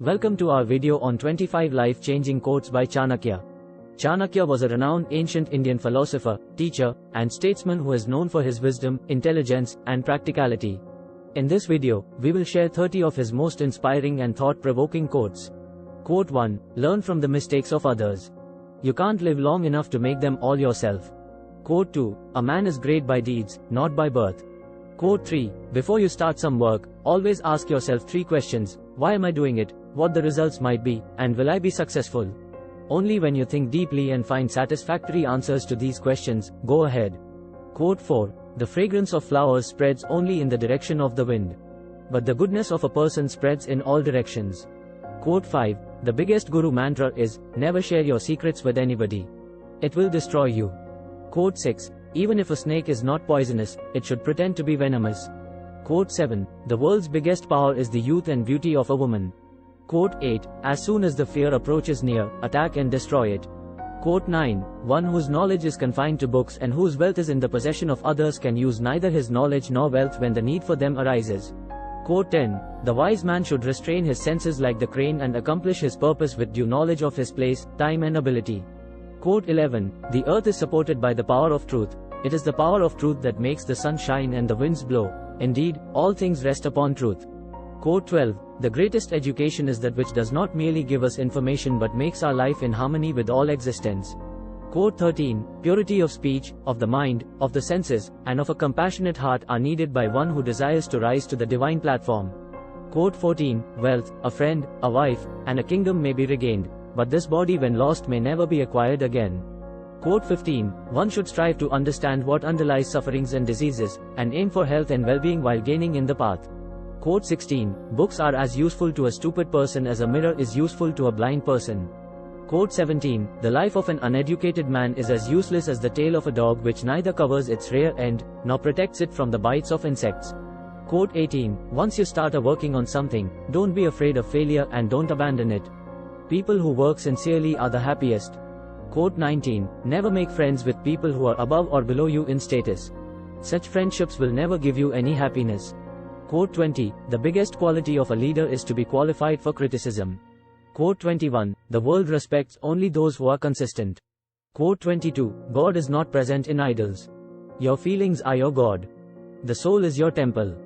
Welcome to our video on 25 life-changing quotes by Chanakya. Chanakya was a renowned ancient Indian philosopher, teacher, and statesman who is known for his wisdom, intelligence, and practicality. In this video, we will share 30 of his most inspiring and thought-provoking quotes. Quote 1. Learn from the mistakes of others. You can't live long enough to make them all yourself. Quote 2. A man is great by deeds, not by birth. Quote 3. Before you start some work, always ask yourself 3 questions. Why am I doing it? What the results might be, and will I be successful? Only when you think deeply and find satisfactory answers to these questions, go ahead. Quote 4. The fragrance of flowers spreads only in the direction of the wind. But the goodness of a person spreads in all directions. Quote 5. The biggest guru mantra is, never share your secrets with anybody. It will destroy you. Quote 6. Even if a snake is not poisonous, it should pretend to be venomous. Quote 7. The world's biggest power is the youth and beauty of a woman. Quote 8. As soon as the fear approaches near, attack and destroy it. Quote 9. One whose knowledge is confined to books and whose wealth is in the possession of others can use neither his knowledge nor wealth when the need for them arises. Quote 10. The wise man should restrain his senses like the crane and accomplish his purpose with due knowledge of his place, time and ability. Quote 11. The earth is supported by the power of truth. It is the power of truth that makes the sun shine and the winds blow. Indeed, all things rest upon truth. Quote 12. The greatest education is that which does not merely give us information but makes our life in harmony with all existence. Quote 13. Purity of speech, of the mind, of the senses, and of a compassionate heart are needed by one who desires to rise to the divine platform. Quote 14. Wealth, a friend, a wife, and a kingdom may be regained, but this body when lost may never be acquired again. Quote 15. One should strive to understand what underlies sufferings and diseases, and aim for health and well-being while gaining in the path. Quote 16. Books are as useful to a stupid person as a mirror is useful to a blind person. Quote 17. The life of an uneducated man is as useless as the tail of a dog which neither covers its rear end, nor protects it from the bites of insects. Quote 18. Once you start working on something, don't be afraid of failure and don't abandon it. People who work sincerely are the happiest. Quote 19. Never make friends with people who are above or below you in status. Such friendships will never give you any happiness. Quote 20. The biggest quality of a leader is to be qualified for criticism. Quote 21. The world respects only those who are consistent. Quote 22. God is not present in idols. Your feelings are your God. The soul is your temple.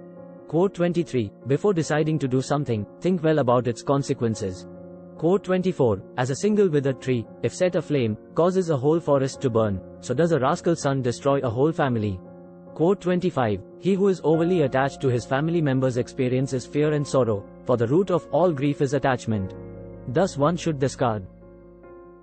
Quote 23. Before deciding to do something, think well about its consequences. Quote 24. As a single withered tree, if set aflame, causes a whole forest to burn, so does a rascal son destroy a whole family. Quote 25. He who is overly attached to his family members experiences fear and sorrow, for the root of all grief is attachment. Thus one should discard